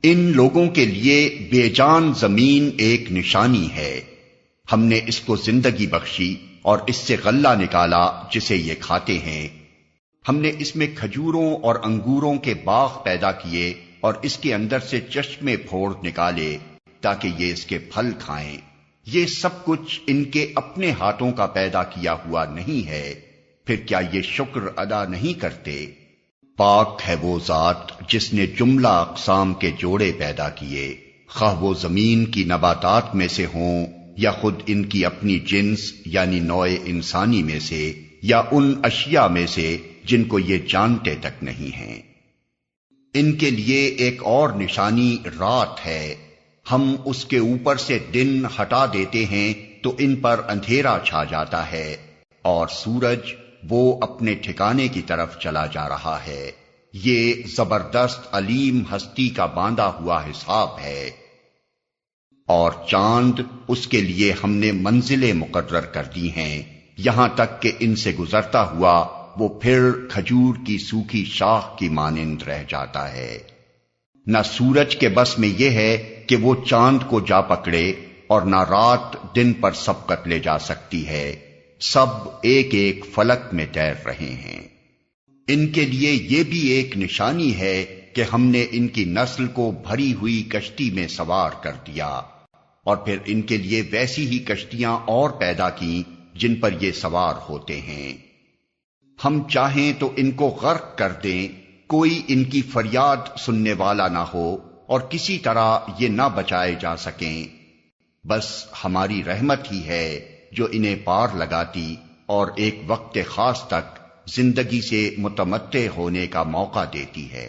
ان لوگوں کے لیے بے جان زمین ایک نشانی ہے، ہم نے اس کو زندگی بخشی اور اس سے غلہ نکالا جسے یہ کھاتے ہیں۔ ہم نے اس میں کھجوروں اور انگوروں کے باغ پیدا کیے اور اس کے اندر سے چشمے پھوڑ نکالے تاکہ یہ اس کے پھل کھائیں۔ یہ سب کچھ ان کے اپنے ہاتھوں کا پیدا کیا ہوا نہیں ہے، پھر کیا یہ شکر ادا نہیں کرتے؟ پاک ہے وہ ذات جس نے جملہ اقسام کے جوڑے پیدا کیے، خواہ وہ زمین کی نباتات میں سے ہوں یا خود ان کی اپنی جنس یعنی نوع انسانی میں سے، یا ان اشیاء میں سے جن کو یہ جانتے تک نہیں ہیں۔ ان کے لیے ایک اور نشانی رات ہے، ہم اس کے اوپر سے دن ہٹا دیتے ہیں تو ان پر اندھیرا چھا جاتا ہے، اور سورج وہ اپنے ٹھکانے کی طرف چلا جا رہا ہے۔ یہ زبردست علیم ہستی کا باندھا ہوا حساب ہے۔ اور چاند اس کے لیے ہم نے منزلیں مقرر کر دی ہیں، یہاں تک کہ ان سے گزرتا ہوا وہ پھر کھجور کی سوکھی شاخ کی مانند رہ جاتا ہے۔ نہ سورج کے بس میں یہ ہے کہ وہ چاند کو جا پکڑے، اور نہ رات دن پر سبقت لے جا سکتی ہے، سب ایک ایک فلک میں تیر رہے ہیں۔ ان کے لیے یہ بھی ایک نشانی ہے کہ ہم نے ان کی نسل کو بھری ہوئی کشتی میں سوار کر دیا، اور پھر ان کے لیے ویسی ہی کشتیاں اور پیدا کی جن پر یہ سوار ہوتے ہیں۔ ہم چاہیں تو ان کو غرق کر دیں، کوئی ان کی فریاد سننے والا نہ ہو اور کسی طرح یہ نہ بچائے جا سکیں، بس ہماری رحمت ہی ہے جو انہیں پار لگاتی اور ایک وقت خاص تک زندگی سے متمتع ہونے کا موقع دیتی ہے۔